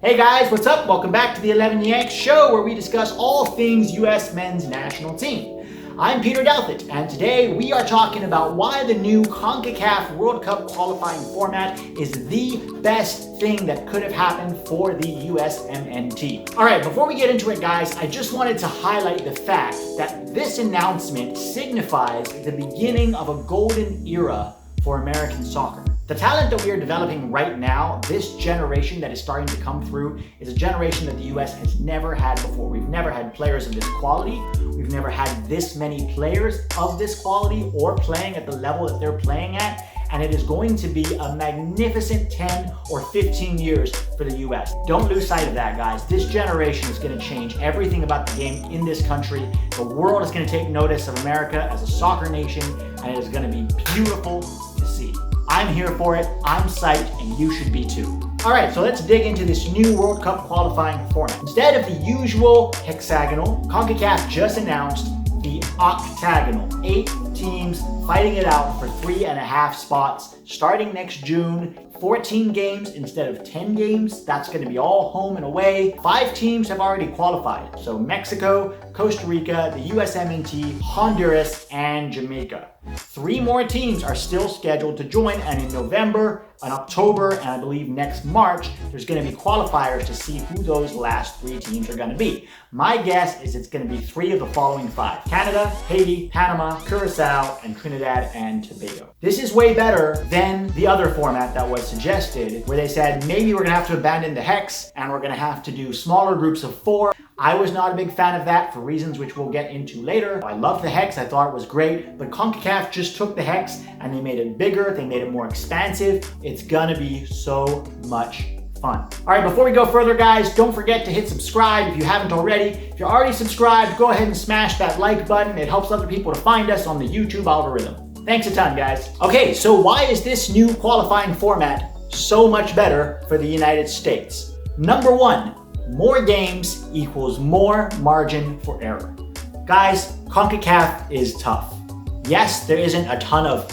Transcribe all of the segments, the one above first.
Hey guys, what's up? Welcome back to the 11 Yanks show where we discuss all things U.S. men's national team. I'm Peter Delfit, and today we are talking about why the new CONCACAF World Cup qualifying format is the best thing that could have happened for the USMNT. All right, before we get into it, guys, I just wanted to highlight the fact that this announcement signifies the beginning of a golden era for American soccer. The talent that we are developing right now, this generation that is starting to come through, is a generation that the US has never had before. We've never had players of this quality. We've never had this many players of this quality or playing at the level that they're playing at. And it is going to be a magnificent 10 or 15 years for the US. Don't lose sight of that, guys. This generation is going to change everything about the game in this country. The world is going to take notice of America as a soccer nation, and it is going to be beautiful to see. I'm here for it, I'm psyched, and you should be too. All right, so let's dig into this new World Cup qualifying format. Instead of the usual hexagonal, CONCACAF just announced the Octagonal. 8 teams fighting it out for 3.5 spots starting next June. 14 games instead of 10 games. That's going to be all home and away. 5 teams have already qualified. So Mexico, Costa Rica, the USMNT, Honduras, and Jamaica. 3 more teams are still scheduled to join, and in November, in October, and I believe next March, there's going to be qualifiers to see who those last 3 teams are going to be. My guess is it's going to be 3 of the following 5. Canada, Haiti, Panama, Curacao, and Trinidad and Tobago. This is way better than the other format that was suggested, where they said maybe we're going to have to abandon the hex and we're going to have to do smaller groups of 4. I was not a big fan of that for reasons which we'll get into later. I love the hex, I thought it was great, but CONCACAF just took the hex and they made it bigger, they made it more expansive. It's gonna be so much fun. All right, before we go further, guys, don't forget to hit subscribe if you haven't already. If you're already subscribed, go ahead and smash that like button. It helps other people to find us on the YouTube algorithm. Thanks a ton, guys. Okay, so why is this new qualifying format so much better for the United States? Number 1, more games equals more margin for error. Guys, CONCACAF is tough. Yes, there isn't a ton of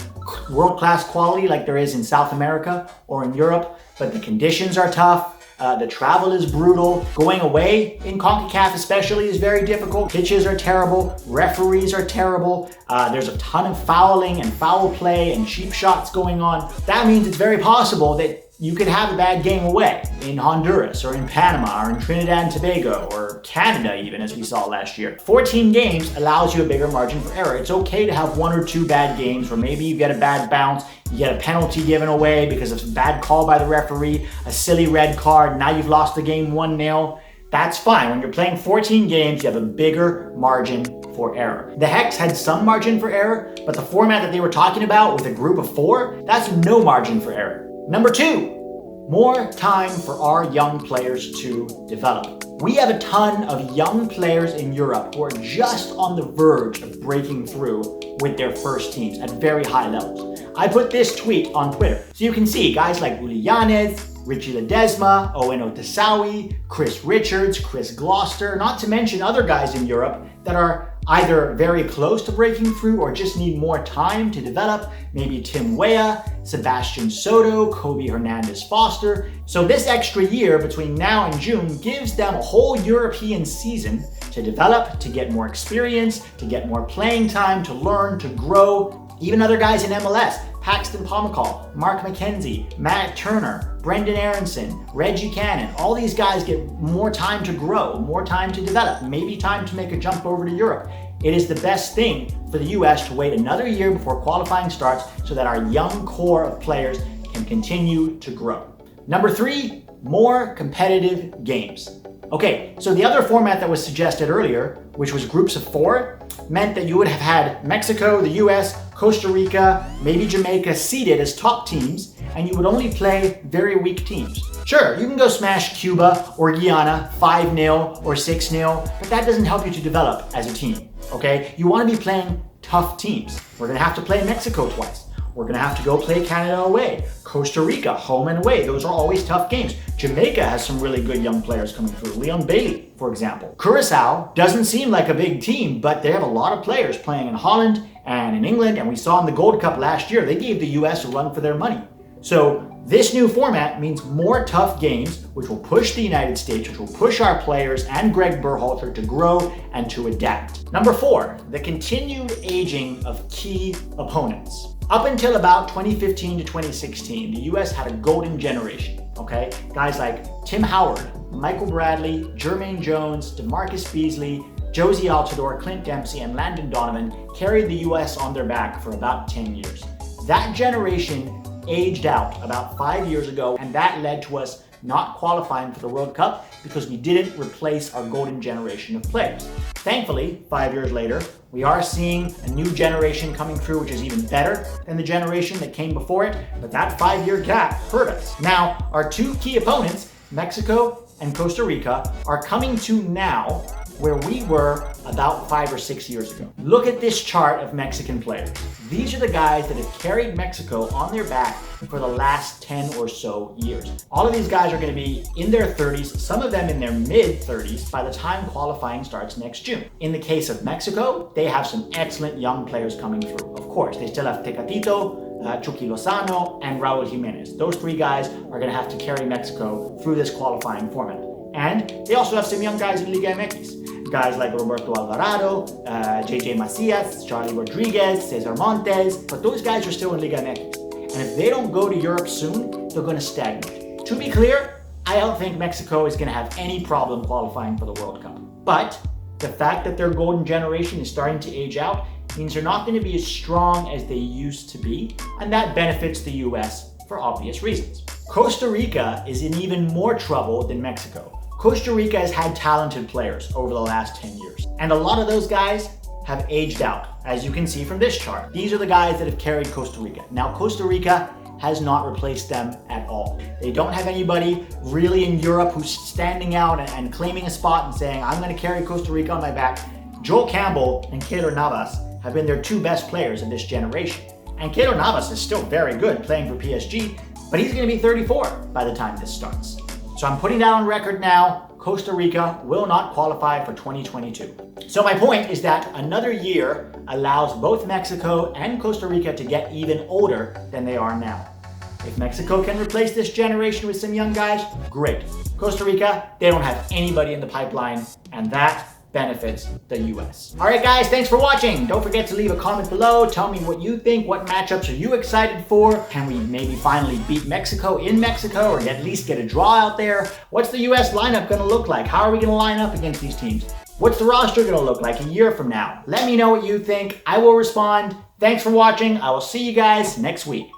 world-class quality like there is in South America or in Europe, but the conditions are tough. The travel is brutal. Going away in CONCACAF especially is very difficult. Pitches are terrible. Referees are terrible. There's a ton of fouling and foul play and cheap shots going on. That means it's very possible that you could have a bad game away in Honduras or in Panama or in Trinidad and Tobago or Canada even, as we saw last year. 14 games allows you a bigger margin for error. It's okay to have 1 or 2 bad games where maybe you get a bad bounce, you get a penalty given away because of a bad call by the referee, a silly red card, now you've lost the game 1-0. That's fine. When you're playing 14 games, you have a bigger margin for error. The hex had some margin for error, but the format that they were talking about with a group of 4, that's no margin for error. Number 2, more time for our young players to develop. We have a ton of young players in Europe who are just on the verge of breaking through with their first teams at very high levels. I put this tweet on Twitter. So you can see guys like Uli Yanez, Richie Ledesma, Owen Otasawi, Chris Richards, Chris Gloucester, not to mention other guys in Europe that are either very close to breaking through or just need more time to develop. Maybe Tim Weah, Sebastian Soto, Kobe Hernandez-Foster. So this extra year between now and June gives them a whole European season to develop, to get more experience, to get more playing time, to learn, to grow. Even other guys in MLS, Paxton Pomykal, Mark McKenzie, Matt Turner, Brendan Aronson, Reggie Cannon, all these guys get more time to grow, more time to develop, maybe time to make a jump over to Europe. It is the best thing for the US to wait another year before qualifying starts so that our young core of players can continue to grow. Number 3, more competitive games. Okay, so the other format that was suggested earlier, which was groups of 4, meant that you would have had Mexico, the US, Costa Rica, maybe Jamaica seeded as top teams, and you would only play very weak teams. Sure, you can go smash Cuba or Guyana 5-0 or 6-0, but that doesn't help you to develop as a team, okay? You want to be playing tough teams. We're going to have to play Mexico twice. We're going to have to go play Canada away. Costa Rica, home and away. Those are always tough games. Jamaica has some really good young players coming through. Leon Bailey, for example. Curacao doesn't seem like a big team, but they have a lot of players playing in Holland and in England. And we saw in the Gold Cup last year, they gave the US a run for their money. So this new format means more tough games, which will push the United States, which will push our players and Greg Berhalter to grow and to adapt. Number 4, the continued aging of key opponents. Up until about 2015 to 2016, the US had a golden generation, okay? Guys like Tim Howard, Michael Bradley, Jermaine Jones, DeMarcus Beasley, Josie Altidore, Clint Dempsey, and Landon Donovan carried the US on their back for about 10 years. That generation aged out about 5 years ago, and that led to us not qualifying for the World Cup because we didn't replace our golden generation of players. Thankfully, 5 years later, we are seeing a new generation coming through, which is even better than the generation that came before it, but that 5-year gap hurt us. Now, our 2 key opponents, Mexico and Costa Rica, are coming to now where we were about 5 or 6 years ago. Look at this chart of Mexican players. These are the guys that have carried Mexico on their back for the last 10 or so years. All of these guys are going to be in their 30s, some of them in their mid-30s by the time qualifying starts next June. In the case of Mexico, they have some excellent young players coming through. Of course, they still have Tecatito, Chucky Lozano, and Raul Jimenez. Those 3 guys are going to have to carry Mexico through this qualifying format. And they also have some young guys in Liga MX. Guys like Roberto Alvarado, JJ Macias, Charlie Rodriguez, Cesar Montes, but those guys are still in Liga MX. And if they don't go to Europe soon, they're going to stagnate. To be clear, I don't think Mexico is going to have any problem qualifying for the World Cup. But the fact that their golden generation is starting to age out means they're not going to be as strong as they used to be, and that benefits the US for obvious reasons. Costa Rica is in even more trouble than Mexico. Costa Rica has had talented players over the last 10 years, and a lot of those guys have aged out, as you can see from this chart. These are the guys that have carried Costa Rica. Now, Costa Rica has not replaced them at all. They don't have anybody really in Europe who's standing out and claiming a spot and saying, I'm going to carry Costa Rica on my back. Joel Campbell and Keylor Navas have been their 2 best players in this generation. And Keylor Navas is still very good playing for PSG, but he's going to be 34 by the time this starts. So I'm putting that on record now. Costa Rica will not qualify for 2022. So my point is that another year allows both Mexico and Costa Rica to get even older than they are now. If Mexico can replace this generation with some young guys, great. Costa Rica, they don't have anybody in the pipeline, and that benefits the US. All right, guys, thanks for watching. Don't forget to leave a comment below. Tell me what you think. What matchups are you excited for? Can we maybe finally beat Mexico in Mexico, or at least get a draw out there? What's the US lineup going to look like? How are we going to line up against these teams? What's the roster going to look like a year from now? Let me know what you think. I will respond. Thanks for watching. I will see you guys next week.